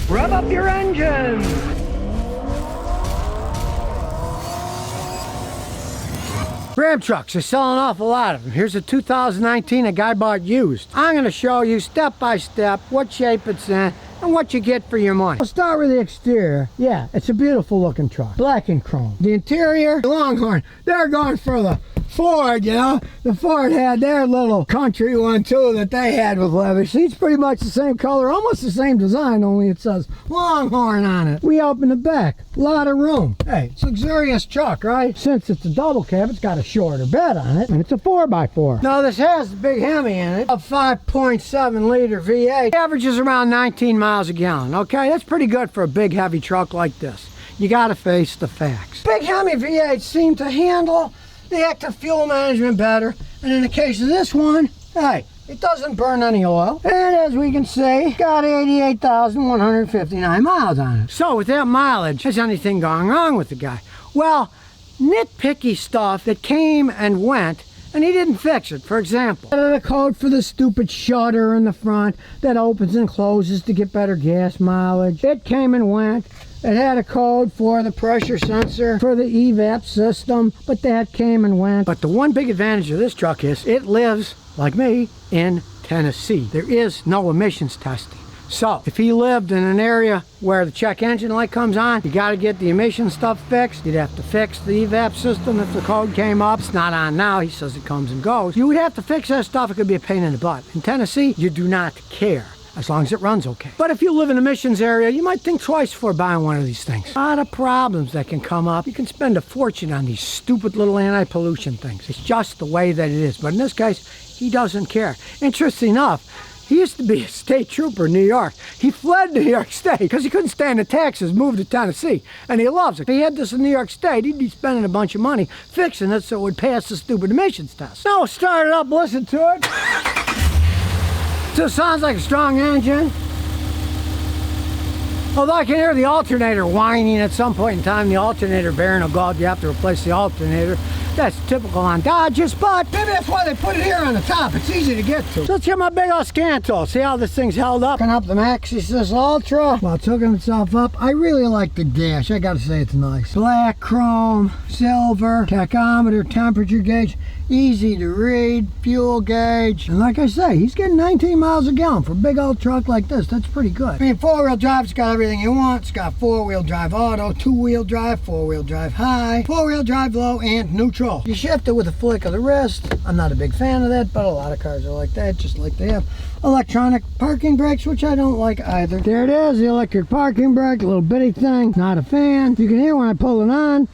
Rev up your engines! Ram trucks, they sell an awful lot of them. Here's a 2019 a guy bought used. I'm going to show you step by step what shape it's in and what you get for your money. We'll start with the exterior. Yeah, it's a beautiful looking truck. Black and chrome. The interior, Longhorn. They're going for the Ford, you know. The Ford had their little country one too that they had with leather seats. Pretty much the same color, almost the same design, only it says Longhorn on it. We open the back. A lot of room. Hey, it's a luxurious truck, right? Since it's a double cab, it's got a shorter bed on it, and it's a 4x4. Now, this has the big Hemy in it, a 5.7 liter V8. Averages around 19 miles a gallon, okay? That's pretty good for a big, heavy truck like this. You gotta face the facts. Big Hemy V8s seem to handle the active fuel management better, and in the case of this one, hey, it doesn't burn any oil, and as we can see, got 88,159 miles on it. So with that mileage, has anything gone wrong with the guy? Well, nitpicky stuff that came and went, and he didn't fix it. For example, the code for the stupid shutter in the front that opens and closes to get better gas mileage. It came and went. It had a code for the pressure sensor for the evap system, but that came and went. But the one big advantage of this truck is it lives, like me, in Tennessee. There is no emissions testing. So if he lived in an area where the check engine light comes on, you got to get the emission stuff fixed. You'd have to fix the evap system if the code came up. It's not on now. He says it comes and goes. You would have to fix that stuff. It could be a pain in the butt. In Tennessee, you do not care, as long as it runs okay. But if you live in a emissions area, you might think twice before buying one of these things. A lot of problems that can come up. You can spend a fortune on these stupid little anti-pollution things. It's just the way that it is. But in this case, he doesn't care. Interesting enough, he used to be a state trooper in New York. He fled New York State because he couldn't stand the taxes, moved to Tennessee, and he loves it. If he had this in New York State, he'd be spending a bunch of money fixing it so it would pass the stupid emissions test. Now, start it up, listen to it. So it sounds like a strong engine. Although I can hear the alternator whining at some point in time. The alternator bearing will go out. You have to replace the alternator. That's typical on Dodges, but maybe that's why they put it here on the top. It's easy to get to. So let's get my big old scan tool. See how this thing's held up? Hooking up the Maxxis Ultra while it's hooking itself up. I really like the dash. I gotta say it's nice. Black, chrome, silver, tachometer, temperature gauge. Easy to read, fuel gauge. And like I say, he's getting 19 miles a gallon for a big old truck like this. That's pretty good. I mean, four-wheel drive's got everything you want. It's got four-wheel drive auto, two-wheel drive, four-wheel drive high, four-wheel drive low, and neutral. You shift it with a flick of the wrist. I'm not a big fan of that, but a lot of cars are like that, just like they have electronic parking brakes, which I don't like either. There it is, the electric parking brake, a little bitty thing. Not a fan. You can hear when I pull it on.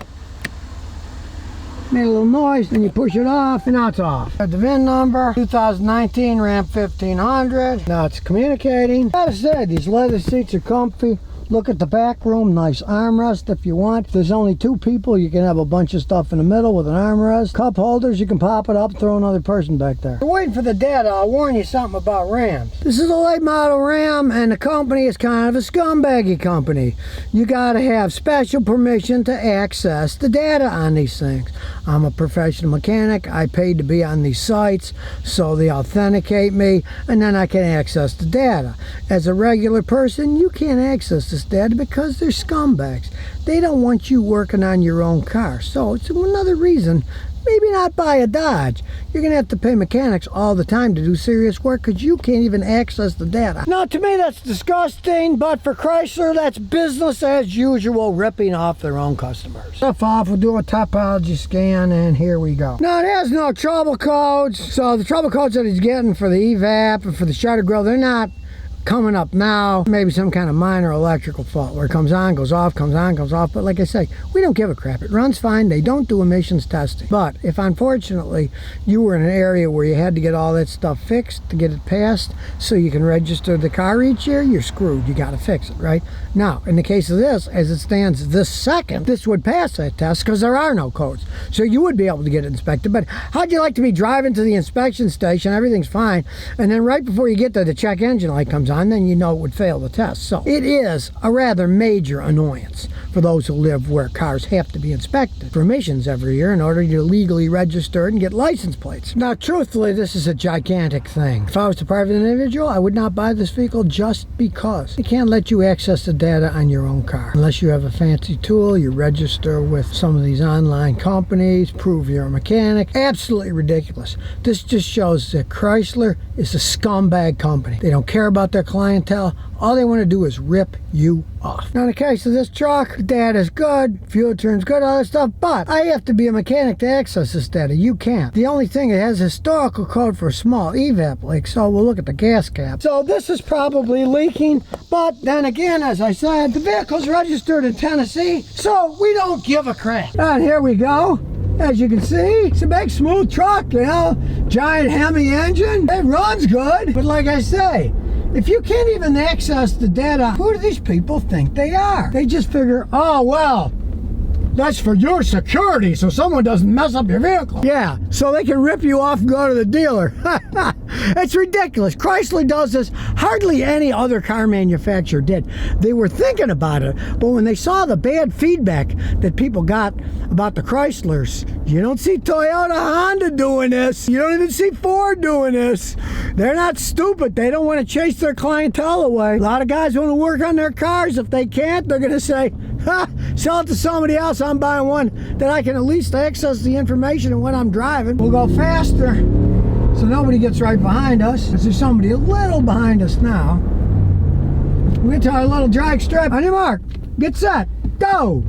Made a little noise, then you push it off, and now it's off. Got the VIN number, 2019 Ram 1500. Now it's communicating. Gotta say, these leather seats are comfy. Look at the back room, nice armrest if you want. If there's only two people, you can have a bunch of stuff in the middle with an armrest. Cup holders, you can pop it up, throw another person back there. We're waiting for the data. I'll warn you something about Rams. This is a late model Ram, and the company is kind of a scumbaggy company. You gotta have special permission to access the data on these things. I'm a professional mechanic. I paid to be on these sites, so they authenticate me, and then I can access the data. As a regular person, you can't access this data because they're scumbags. They don't want you working on your own car. So it's another reason, maybe not buy a Dodge. You're gonna have to pay mechanics all the time to do serious work because you can't even access the data. Now, to me, that's disgusting, but for Chrysler, that's business as usual, ripping off their own customers. Stuff off, we'll do a topology scan, and here we go. Now, it has no trouble codes, so the trouble codes that he's getting for the evap and for the shutter grill, they're not coming up now. Maybe some kind of minor electrical fault where it comes on, goes off, comes on, goes off. But like I say, we don't give a crap. It runs fine. They don't do emissions testing. But if unfortunately you were in an area where you had to get all that stuff fixed to get it passed so you can register the car each year, you're screwed. You got to fix it, right? Now, in the case of this, as it stands this second, this would pass that test because there are no codes. So you would be able to get it inspected. But how'd you like to be driving to the inspection station, everything's fine, and then right before you get there, the check engine light comes comes on, then you know it would fail the test. So it is a rather major annoyance for those who live where cars have to be inspected for emissions every year in order to legally register and get license plates. Now, truthfully, this is a gigantic thing. If I was a private individual, I would not buy this vehicle just because. They can't let you access the data on your own car. Unless you have a fancy tool, you register with some of these online companies, prove you're a mechanic. Absolutely ridiculous. This just shows that Chrysler is a scumbag company. They don't care about their clientele. All they want to do is rip you off. Now, in the case of this truck, the data is good, fuel turn's good, all that stuff, but I have to be a mechanic to access this data. You can't. The only thing, it has historical code for a small evap leak, so we'll look at the gas cap. So this is probably leaking, but then again, as I said, the vehicle's registered in Tennessee, so we don't give a crap. And here we go. As you can see, it's a big smooth truck, you know, giant Hemy engine. It runs good, but like I say, if you can't even access the data, who do these people think they are? They just figure, oh, well, that's for your security so someone doesn't mess up your vehicle. Yeah, so they can rip you off and go to the dealer. It's ridiculous. Chrysler does this. Hardly any other car manufacturer did. They were thinking about it, but when they saw the bad feedback that people got about the Chryslers, you don't see Toyota, Honda doing this. You don't even see Ford doing this. They're not stupid. They don't want to chase their clientele away. A lot of guys want to work on their cars. If they can't, they're going to say, ha, sell it to somebody else. I'm buying one that I can at least access the information of when I'm driving. We'll go faster so nobody gets right behind us. There's somebody a little behind us now. We get to our little drag strip. On your mark, get set, go.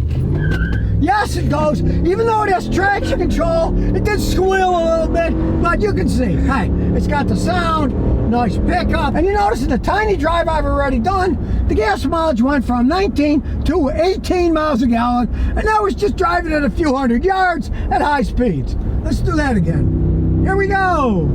Yes, it goes. Even though it has traction control, it did squeal a little bit, but you can see, hey, it's got the sound, nice pickup. And you notice in the tiny drive I've already done, the gas mileage went from 19 to 18 miles a gallon, and that was just driving at a few hundred yards at high speeds. Let's do that again. Here we go.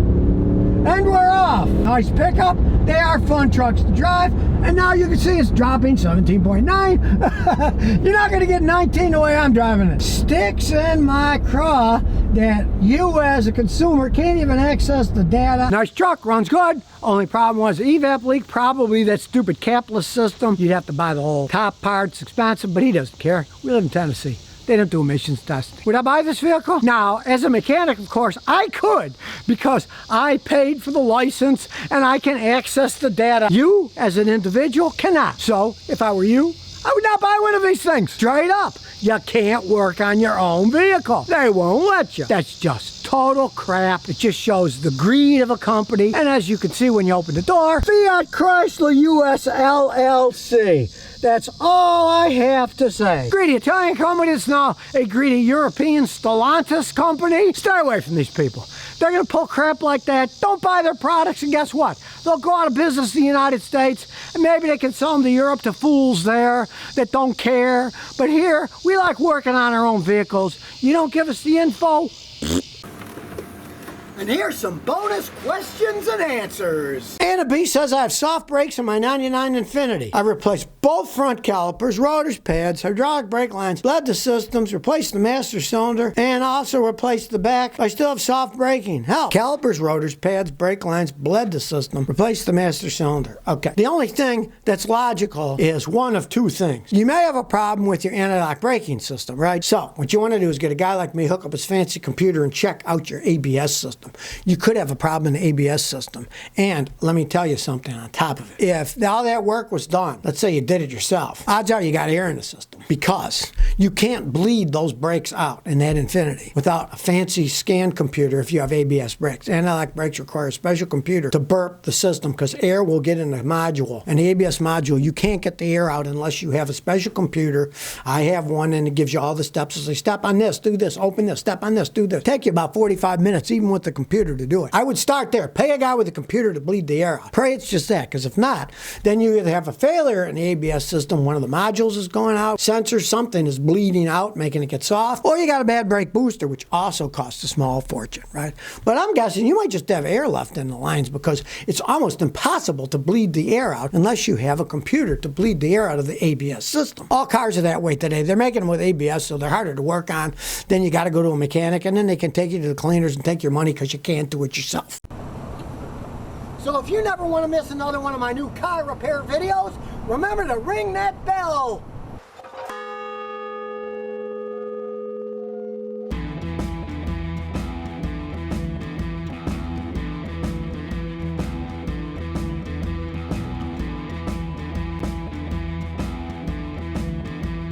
And we're off. Nice pickup. They are fun trucks to drive. And now you can see it's dropping 17.9. You're not going to get 19 the way I'm driving it. Sticks in my craw that you as a consumer can't even access the data. Nice truck, runs good. Only problem was the evap leak, probably that stupid capless system. You'd have to buy the whole top part. It's expensive, but he doesn't care. We live in Tennessee. They don't do emissions testing. Would I buy this vehicle? Now, as a mechanic, of course, I could, because I paid for the license and I can access the data. You, as an individual, cannot. So, if I were you, I would not buy one of these things. Straight up. You can't work on your own vehicle. They won't let you. That's just total crap. It just shows the greed of a company. And as you can see when you open the door, Fiat Chrysler US LLC. That's all I have to say. Greedy Italian company is now a greedy European Stellantis company. Stay away from these people. They're going to pull crap like that. Don't buy their products, and guess what? They'll go out of business in the United States, and maybe they can sell them to Europe to fools there that don't care. But here, we like working on our own vehicles. You don't give us the info. And here's some bonus questions and answers. Anna B says I have soft brakes on my 99 Infiniti. I replaced both front calipers, rotors, pads, hydraulic brake lines, bled the systems, replaced the master cylinder, and also replaced the back. I still have soft braking. Hell, calipers, rotors, pads, brake lines, bled the system, replaced the master cylinder. Okay. The only thing that's logical is one of two things. You may have a problem with your anti-lock braking system, right? So, what you want to do is get a guy like me, hook up his fancy computer, and check out your ABS system. You could have a problem in the ABS system. And let me tell you something on top of it. If all that work was done, let's say you did it yourself, odds are you got air in the system, because you can't bleed those brakes out in that Infiniti without a fancy scan computer if you have ABS brakes. Anti-lock brakes require a special computer to burp the system because air will get in the module. And the ABS module, you can't get the air out unless you have a special computer. I have one, and it gives you all the steps. It'll say, step on this, do this, open this, step on this, do this. Take you about 45 minutes, even with the computer to do it. I would start there. Pay a guy with a computer to bleed the air out. Pray it's just that, because if not, then you either have a failure in the ABS system, one of the modules is going out, sensor, something is bleeding out, making it get soft, or you got a bad brake booster, which also costs a small fortune, right? But I'm guessing you might just have air left in the lines, because it's almost impossible to bleed the air out unless you have a computer to bleed the air out of the ABS system. All cars are that way today. They're making them with ABS, so they're harder to work on. Then you got to go to a mechanic, and then they can take you to the cleaners and take your money because you can't do it yourself. So if you never want to miss another one of my new car repair videos, remember to ring that bell.